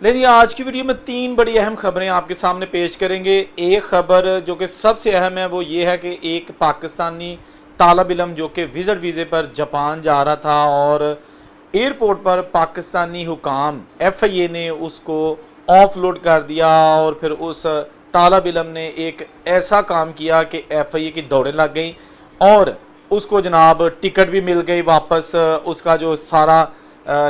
لیکن آج کی ویڈیو میں 3 بڑی اہم خبریں آپ کے سامنے پیش کریں گے۔ ایک خبر جو کہ سب سے اہم ہے وہ یہ ہے کہ ایک پاکستانی طالب علم جو کہ وزٹ ویزے پر جاپان جا رہا تھا اور ایئرپورٹ پر پاکستانی حکام ایف آئی اے نے اس کو آف لوڈ کر دیا اور پھر اس طالب علم نے ایک ایسا کام کیا کہ ایف آئی اے کی دوڑیں لگ گئیں اور اس کو جناب ٹکٹ بھی مل گئی واپس، اس کا جو سارا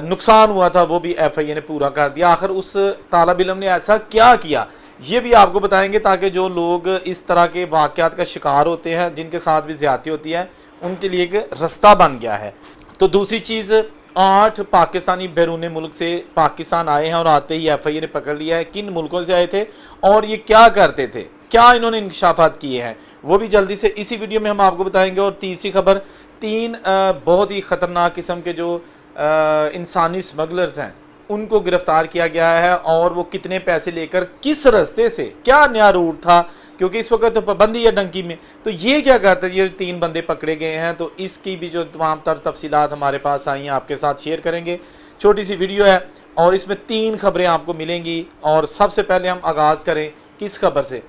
نقصان ہوا تھا وہ بھی ایف آئی اے نے پورا کر دیا۔ آخر اس طالب علم نے ایسا کیا کیا یہ بھی آپ کو بتائیں گے تاکہ جو لوگ اس طرح کے واقعات کا شکار ہوتے ہیں، جن کے ساتھ بھی زیادتی ہوتی ہے، ان کے لیے ایک رستہ بن گیا ہے۔ تو دوسری چیز، 8 پاکستانی بیرون ملک سے پاکستان آئے ہیں اور آتے ہی ایف آئی اے نے پکڑ لیا ہے۔ کن ملکوں سے آئے تھے اور یہ کیا کرتے تھے، کیا انہوں نے انکشافات کیے ہیں، وہ بھی جلدی سے اسی ویڈیو میں ہم آپ کو بتائیں گے۔ اور تیسری خبر، 3 بہت ہی خطرناک قسم کے جو انسانی سمگلرز ہیں ان کو گرفتار کیا گیا ہے، اور وہ کتنے پیسے لے کر کس رستے سے، کیا نیا روٹ تھا، کیونکہ اس وقت تو پابندی ہے ڈنکی میں، تو یہ کیا کرتے ہیں۔ یہ 3 بندے پکڑے گئے ہیں، تو اس کی بھی جو تمام تر تفصیلات ہمارے پاس آئی ہیں آپ کے ساتھ شیئر کریں گے۔ چھوٹی سی ویڈیو ہے اور اس میں 3 خبریں آپ کو ملیں گی، اور سب سے پہلے ہم آغاز کریں کس خبر سے۔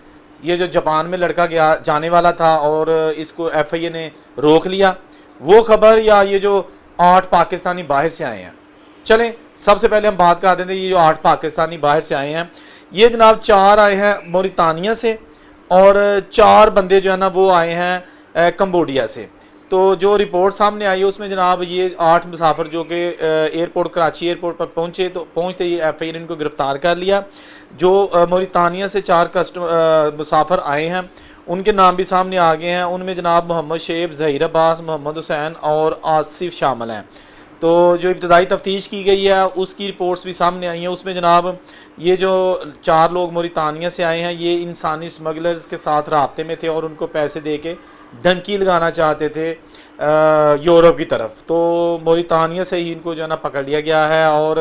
یہ جو جاپان میں لڑکا جانے والا تھا اور اس کو ایف آئی اے نے روک لیا، وہ خبر، یا یہ جو 8 پاکستانی باہر سے آئے ہیں۔ چلیں سب سے پہلے ہم بات کر دیں یہ جو 8 پاکستانی باہر سے آئے ہیں، یہ جناب 4 آئے ہیں موریتانیہ سے اور 4 بندے جو ہے نا وہ آئے ہیں کمبوڈیا سے۔ تو جو رپورٹ سامنے آئی ہے اس میں جناب یہ 8 مسافر جو کہ ایئرپورٹ کراچی ایئرپورٹ پر پہنچے، تو پہنچتے ہی ایف آئی اے نے ان کو گرفتار کر لیا۔ جو موریتانیہ سے 4 مسافر آئے ہیں ان کے نام بھی سامنے آ گئے ہیں، ان میں جناب محمد شعیب، ظہیر عباس، محمد حسین اور آصف شامل ہیں۔ تو جو ابتدائی تفتیش کی گئی ہے اس کی رپورٹس بھی سامنے آئی ہیں، اس میں جناب یہ جو 4 لوگ موریتانیہ سے آئے ہیں یہ انسانی سمگلرز کے ساتھ رابطے میں تھے اور ان کو پیسے دے کے ڈنکی لگانا چاہتے تھے یورپ کی طرف۔ تو موریتانیہ سے ہی ان کو جو ہے نا پکڑ لیا گیا ہے اور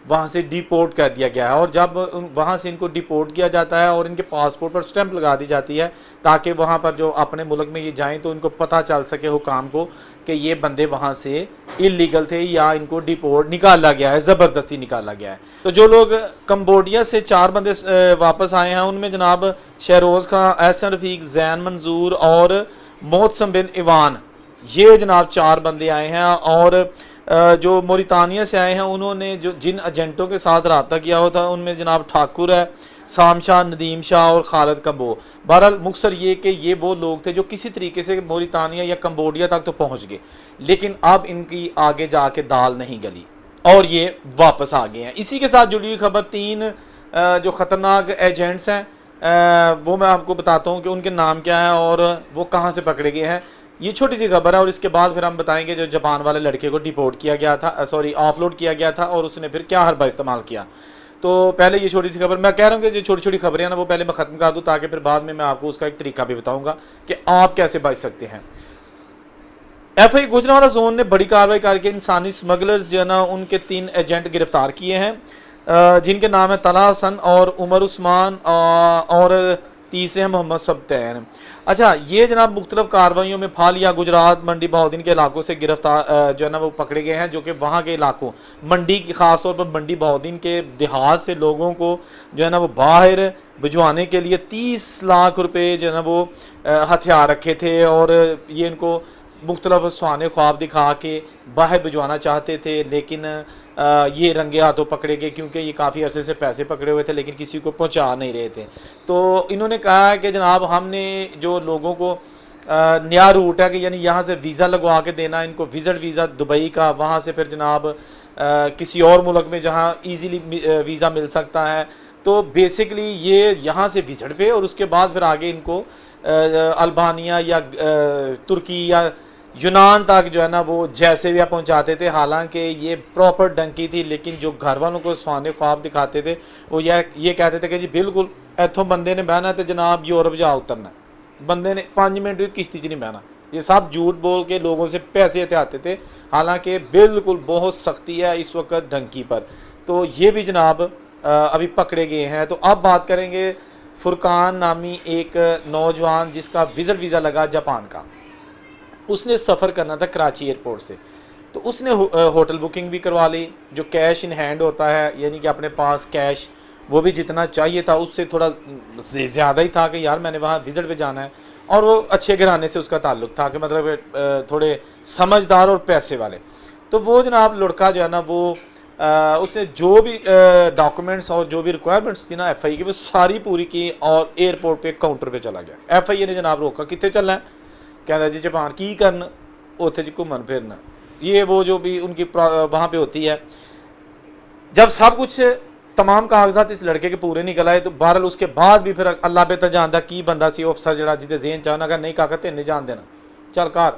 وہاں سے ڈیپورٹ کر دیا گیا ہے، اور جب وہاں سے ان کو ڈیپورٹ کیا جاتا ہے اور ان کے پاسپورٹ پر سٹیمپ لگا دی جاتی ہے تاکہ وہاں پر جو اپنے ملک میں یہ جائیں تو ان کو پتہ چل سکے حکام کو کہ یہ بندے وہاں سے اللیگل تھے یا ان کو ڈیپورٹ نکالا گیا ہے، زبردستی نکالا گیا ہے۔ تو جو لوگ کمبوڈیا سے 4 بندے واپس آئے ہیں ان میں جناب شہروز خان، احسن رفیق، زین منظور اور محتسم بن ایوان، یہ جناب 4 بندے آئے ہیں۔ اور جو موریتانیہ سے آئے ہیں انہوں نے جن ایجنٹوں کے ساتھ رابطہ کیا ہوا تھا ان میں جناب ٹھاکر ہے، سام شاہ، ندیم شاہ اور خالد کمبو۔ بہرحال مختصر یہ کہ یہ وہ لوگ تھے جو کسی طریقے سے موریتانیہ یا کمبوڈیا تک تو پہنچ گئے، لیکن اب ان کی آگے جا کے دال نہیں گلی اور یہ واپس آ گئے ہیں۔ اسی کے ساتھ جڑی ہوئی خبر، 3 جو خطرناک ایجنٹس ہیں وہ میں آپ کو بتاتا ہوں کہ ان کے نام کیا ہیں اور وہ کہاں سے پکڑے گئے ہیں۔ یہ چھوٹی سی خبر ہے اور اس کے بعد پھر ہم بتائیں گے جو جاپان والے لڑکے کو ڈیپورٹ کیا گیا تھا، آف لوڈ کیا گیا تھا اور اس نے پھر کیا حربہ استعمال کیا۔ تو پہلے یہ چھوٹی سی خبر میں کہہ رہا ہوں کہ جو چھوٹی چھوٹی خبریں ہیں نا وہ پہلے میں ختم کر دوں تاکہ پھر بعد میں آپ کو اس کا ایک طریقہ بھی بتاؤں گا کہ آپ کیسے بچ سکتے ہیں۔ ایف آئی گوجرانوالہ زون نے بڑی کارروائی کر کے انسانی سمگلرز جو ہے نا ان کے 3 ایجنٹ گرفتار کیے ہیں، جن کے نام ہیں طلحہ حسن اور عمر عثمان اور تیسرے ہیں محمد سبتین۔ اچھا، یہ جناب مختلف کارروائیوں میں پھالیا، گجرات، منڈی بہودین کے علاقوں سے گرفتار جو ہے نا وہ پکڑے گئے ہیں، جو کہ وہاں کے علاقوں منڈی کی، خاص طور پر منڈی بہودین کے دیہات سے لوگوں کو جو ہے نا وہ باہر بھجوانے کے لیے 30 لاکھ روپے جو ہے نا وہ ہتھیار رکھے تھے، اور یہ ان کو مختلف سہانے خواب دکھا کے باہر بھجوانا چاہتے تھے، لیکن یہ رنگے ہاتھوں پکڑے گئے کیونکہ یہ کافی عرصے سے پیسے پکڑے ہوئے تھے لیکن کسی کو پہنچا نہیں رہے تھے۔ تو انہوں نے کہا کہ جناب ہم نے جو لوگوں کو نیا روٹ ہے کہ یعنی یہاں سے ویزا لگوا کے دینا ان کو، وزٹ ویزا دبئی کا، وہاں سے پھر جناب کسی اور ملک میں جہاں ایزیلی ویزا مل سکتا ہے، تو بیسکلی یہ یہاں سے وزٹ پہ اور اس کے بعد پھر آگے ان کو البانیہ یا ترکی یا یونان تک جو ہے نا وہ جیسے بھی پہنچاتے تھے۔ حالانکہ یہ پراپر ڈنکی تھی، لیکن جو گھر والوں کو سہانے خواب دکھاتے تھے وہ یہ کہتے تھے کہ جی بالکل ایتھوں بندے نے بہنا تو جناب یورپ جا اترنا، بندے نے 5 منٹ کی کشتی چ نہیں بہنا۔ یہ سب جھوٹ بول کے لوگوں سے پیسے ہتھیاتے تھے، حالانکہ بالکل بہت سختی ہے اس وقت ڈنکی پر۔ تو یہ بھی جناب ابھی پکڑے گئے ہیں۔ تو اب بات کریں گے فرقان نامی ایک نوجوان جس کا وزٹ ویزا لگا جاپان کا، اس نے سفر کرنا تھا کراچی ایئرپورٹ سے۔ تو اس نے ہوٹل بکنگ بھی کروا لی، جو کیش ان ہینڈ ہوتا ہے یعنی کہ اپنے پاس کیش وہ بھی جتنا چاہیے تھا اس سے تھوڑا زیادہ ہی تھا کہ یار میں نے وہاں وزٹ پہ جانا ہے، اور وہ اچھے گھرانے سے اس کا تعلق تھا کہ مطلب تھوڑے سمجھدار اور پیسے والے. تو وہ جناب لڑکا جو ہے نا وہ اس نے جو بھی ڈاکومنٹس اور جو بھی ریکوائرمنٹس تھی نا ایف آئی کی وہ ساری پوری کی، اور ایئرپورٹ پہ کاؤنٹر پہ چلا گیا. ایف آئی اے نے جناب روکا، کتنے چلنا ہے؟ کہنا جی جاپان کی کرنا، اتنے جی گھومن پھرنا، یہ وہ جو بھی ان کی وہاں پہ ہوتی ہے. جب سب کچھ تمام کاغذات اس لڑکے کے پورے نکل آئے تو بہرحال اس کے بعد بھی پھر اللہ بہتر جانتا کی بندہ سی افسر جڑا جہدے ذہن چاہنا کہ نہیں کاکا تین نہیں جان دینا چل کار.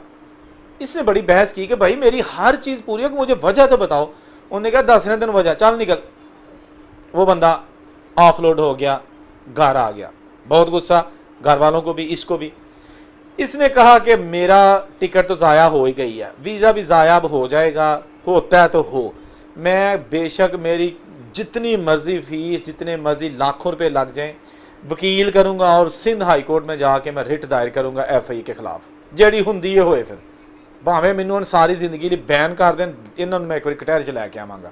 اس نے بڑی بحث کی کہ بھائی میری ہر چیز پوری ہے کہ مجھے وجہ تو بتاؤ. انہوں نے کہا 10 دن وجہ، چل نکل. وہ بندہ آف لوڈ ہو گیا، گھر آ گیا. بہت غصہ گھر والوں کو بھی، اس کو بھی. اس نے کہا کہ میرا ٹکٹ تو ضائع ہو ہی گئی ہے، ویزا بھی ضائع اب ہو جائے گا، ہوتا ہے تو ہو، میں بے شک میری جتنی مرضی فیس جتنے مرضی لاکھوں روپے لگ جائیں وکیل کروں گا، اور سندھ ہائی کورٹ میں جا کے میں رٹ دائر کروں گا ایف آئی کے خلاف، جیڑی ہندی یہ ہوئے. پھر بھاویں مینوں ساری زندگی لی بین کر دیں، انہوں نے میں ایک بار کٹہر چ لے کے آواں گا.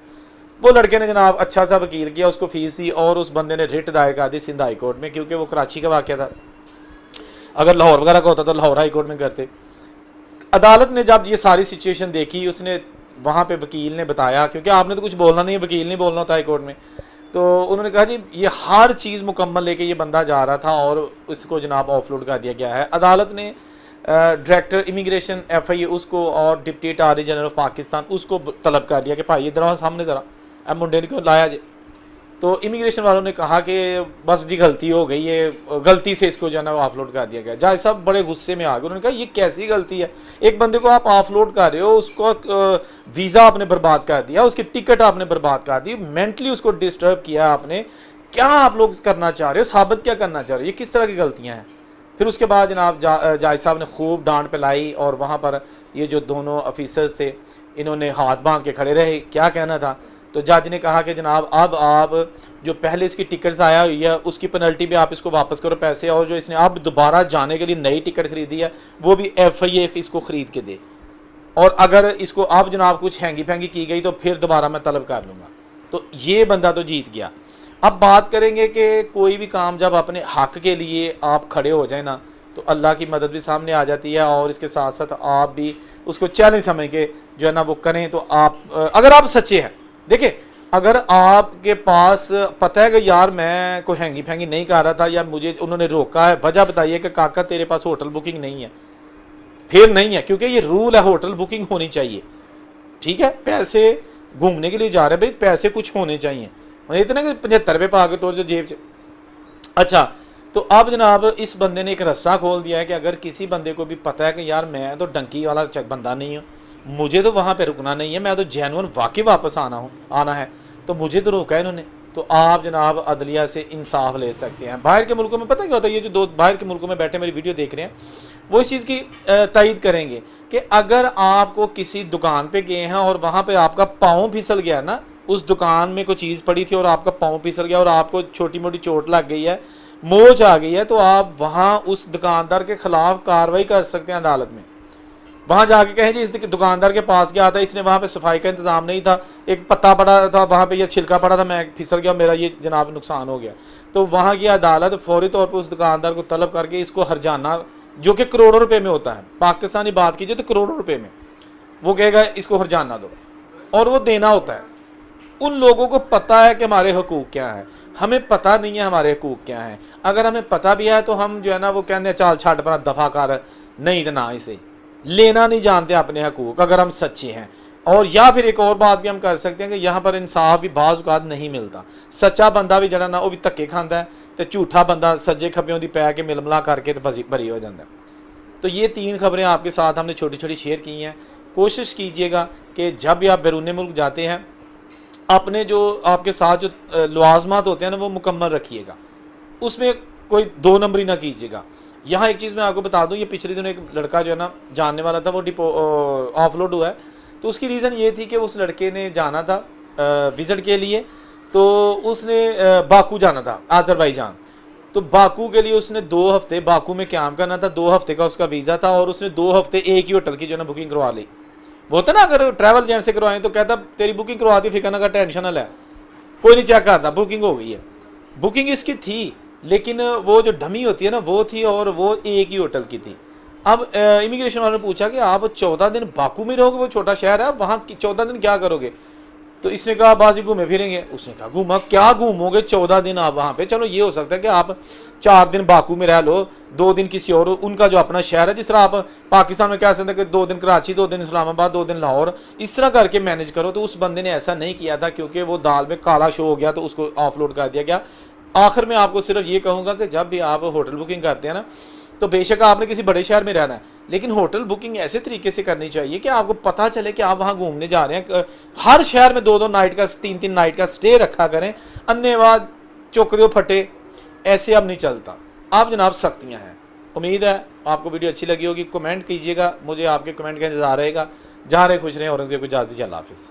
وہ لڑکے نے جناب اچھا سا وکیل کیا، اس کو فیس دی، اور اس بندے نے رٹ دائر کر دی سندھ ہائی کورٹ میں، کیونکہ وہ کراچی کا واقعہ تھا. اگر لاہور وغیرہ کا ہوتا تو لاہور ہائی کورٹ میں کرتے. عدالت نے جب یہ ساری سچویشن دیکھی، اس نے وہاں پہ وکیل نے بتایا، کیونکہ آپ نے تو کچھ بولنا نہیں ہے، وکیل نہیں بولنا ہوتا ہائی کورٹ میں. تو انہوں نے کہا جی یہ ہر چیز مکمل لے کے یہ بندہ جا رہا تھا، اور اس کو جناب آف لوڈ کر دیا گیا ہے. عدالت نے director immigration F I A اس کو اور deputy attorney general of Pakistan اس کو طلب کر دیا کہ بھائی ادھر آؤ سامنے ذرا، اب منڈے نے کیوں لایا جی. تو امیگریشن والوں نے کہا کہ بس جی غلطی ہو گئی ہے، غلطی سے اس کو جو ہے نا وہ آف لوڈ کر دیا گیا. جج صاحب بڑے غصے میں آ گئے، انہوں نے کہا یہ کیسی غلطی ہے؟ ایک بندے کو آپ آف لوڈ کر رہے ہو، اس کو ویزا آپ نے برباد کر دیا، اس کی ٹکٹ آپ نے برباد کر دی، مینٹلی اس کو ڈسٹرب کیا آپ نے، کیا آپ لوگ کرنا چاہ رہے ہو؟ ثابت کیا کرنا چاہ رہے ہو؟ یہ کس طرح کی غلطیاں ہیں؟ پھر اس کے بعد جناب جج صاحب نے خوب ڈانٹ پلائی، اور وہاں پر یہ جو دونوں آفیسرز تھے انہوں نے ہاتھ باندھ کے کھڑے رہے. کیا کہنا تھا؟ تو جج نے کہا کہ جناب اب آپ جو پہلے اس کی ٹکٹ ضائع ہوئی ہے اس کی پینلٹی بھی آپ اس کو واپس کرو پیسے، اور جو اس نے اب دوبارہ جانے کے لیے نئی ٹکٹ خریدی ہے وہ بھی ایف آئی اے اس کو خرید کے دے، اور اگر اس کو اب جناب کچھ ہینگی پھینگی کی گئی تو پھر دوبارہ میں طلب کر لوں گا. تو یہ بندہ تو جیت گیا. اب بات کریں گے کہ کوئی بھی کام جب اپنے حق کے لیے آپ کھڑے ہو جائیں نا تو اللہ کی مدد بھی سامنے آ جاتی ہے، اور اس کے ساتھ ساتھ آپ بھی اس کو چیلنج سمجھ کے جو ہے نا وہ کریں. تو آپ اگر آپ سچے ہیں، دیکھیں اگر آپ کے پاس پتہ ہے کہ یار میں کوئی ہینگی پھینگی نہیں کر رہا تھا، یا مجھے انہوں نے روکا ہے، وجہ بتائیے کہ کاکا تیرے پاس ہوٹل بکنگ نہیں ہے، پھر نہیں ہے، کیونکہ یہ رول ہے ہوٹل بکنگ ہونی چاہیے. ٹھیک ہے، پیسے گھومنے کے لیے جا رہے ہیں بھائی، پیسے کچھ ہونے چاہیے، اتنا کہ 75 روپے پا کے ٹور جو جیب اچھا. تو اب جناب اس بندے نے ایک رستہ کھول دیا ہے کہ اگر کسی بندے کو بھی پتہ ہے کہ یار میں تو ڈنکی والا بندہ نہیں ہوں، مجھے تو وہاں پہ رکنا نہیں ہے، میں تو جینون واقعی واپس آنا ہے، تو مجھے تو روکا ہے انہوں نے. تو آپ جناب عدلیہ سے انصاف لے سکتے ہیں. باہر کے ملکوں میں پتہ کیا ہوتا ہے، یہ جو دو باہر کے ملکوں میں بیٹھے میری ویڈیو دیکھ رہے ہیں وہ اس چیز کی تائید کریں گے کہ اگر آپ کو کسی دکان پہ گئے ہیں اور وہاں پہ آپ کا پاؤں پھسل گیا نا، اس دکان میں کوئی چیز پڑی تھی اور آپ کا پاؤں پھسل گیا اور آپ کو چھوٹی موٹی چوٹ لگ گئی ہے، موچ آ گئی ہے، تو آپ وہاں اس دکاندار کے خلاف کارروائی کر سکتے ہیں عدالت میں. وہاں جا کے کہیں جی اس دکاندار کے پاس گیا تھا، اس نے وہاں پہ صفائی کا انتظام نہیں تھا، ایک پتا پڑا تھا وہاں پہ یا چھلکا پڑا تھا، میں پھسل گیا، میرا یہ جناب نقصان ہو گیا. تو وہاں کی عدالت فوری طور پہ اس دکاندار کو طلب کر کے اس کو ہرجانہ جو کہ کروڑوں روپے میں ہوتا ہے، پاکستانی بات کیجیے تو کروڑوں روپے میں، وہ کہے گا اس کو ہرجانہ دو، اور وہ دینا ہوتا ہے. ان لوگوں کو پتہ ہے کہ ہمارے حقوق کیا ہیں، ہمیں پتہ نہیں ہے ہمارے حقوق کیا ہیں. اگر ہمیں پتہ بھی ہے تو ہم جو ہے نا وہ کہتے ہیں چال چھاٹ پر دفاع کر، نہیں تو نہ اسے لینا نہیں جانتے اپنے حقوق اگر ہم سچے ہیں. اور یا پھر ایک اور بات بھی ہم کر سکتے ہیں کہ یہاں پر انصاف بھی بعض اوقات نہیں ملتا، سچا بندہ بھی جڑا نا وہ بھی دھکے کھاندا ہے، تو جھوٹا بندہ سجے کھبیوں دی پے کے مل ملا کر کے بری ہو جاتا ہے. تو یہ 3 خبریں آپ کے ساتھ ہم نے چھوٹی چھوٹی شیئر کی ہیں. کوشش کیجئے گا کہ جب بھی آپ بیرون ملک جاتے ہیں اپنے جو آپ کے ساتھ جو لوازمات ہوتے ہیں نا وہ مکمل رکھیے گا، اس میں کوئی 2 نمبری نہ کیجیے گا. یہاں ایک چیز میں آپ کو بتا دوں، یہ پچھلے دنوں ایک لڑکا جو ہے نا جاننے والا تھا وہ آف لوڈ ہوا ہے. تو اس کی ریزن یہ تھی کہ اس لڑکے نے جانا تھا وزٹ کے لیے، تو اس نے باکو جانا تھا آذربائیجان. تو باکو کے لیے اس نے 2 ہفتے باکو میں قیام کرنا تھا، 2 ہفتے کا اس کا ویزا تھا، اور اس نے 2 ہفتے ایک ہی ہوٹل کی جو ہے نا بکنگ کروا لی. وہ ہوتا نا اگر ٹریول ایجنٹ سے کروائیں تو کہتا تیری بکنگ کرواتی فکر کا ٹینشن نہ لے, کوئی نہیں چیک کرتا, بکنگ ہو گئی ہے. بکنگ اس کی تھی لیکن وہ جو ڈمی ہوتی ہے نا وہ تھی, اور وہ ایک ہی ہوٹل کی تھی. اب امیگریشن والوں نے پوچھا کہ آپ 14 دن باکو میں رہو گے, وہ چھوٹا شہر ہے, وہاں 14 دن کیا کرو گے؟ تو اس نے کہا بازی گھومے پھریں گے. اس نے کہا گھوما کیا گھومو گے 14 دن آپ وہاں پہ؟ چلو یہ ہو سکتا ہے کہ آپ 4 دن باکو میں رہ لو, 2 دن کسی اور ان کا جو اپنا شہر ہے, جس طرح آپ پاکستان میں کہہ سکتے ہیں کہ 2 دن کراچی, 2 دن اسلام آباد, 2 دن لاہور, اس طرح کر کے مینیج کرو. تو اس بندے نے ایسا نہیں کیا تھا کیونکہ وہ دال میں کالا شو ہو گیا تو اس کو آف لوڈ کر دیا گیا. آخر میں آپ کو صرف یہ کہوں گا کہ جب بھی آپ ہوٹل بکنگ کرتے ہیں نا, تو بے شک آپ نے کسی بڑے شہر میں رہنا ہے, لیکن ہوٹل بکنگ ایسے طریقے سے کرنی چاہیے کہ آپ کو پتہ چلے کہ آپ وہاں گھومنے جا رہے ہیں. ہر شہر میں 2 نائٹ کا 3 نائٹ کا سٹے رکھا کریں. انے بعد چوکریوں پھٹے ایسے اب نہیں چلتا. آپ جناب سختیاں ہیں. امید ہے آپ کو ویڈیو اچھی لگی ہوگی. کمنٹ کیجیے گا, مجھے آپ کے کمنٹ کا انتظار رہے گا. جہاں رہے خوش رہیں. اورنگزیب کو اجازت دیجیے. اللہ حافظ.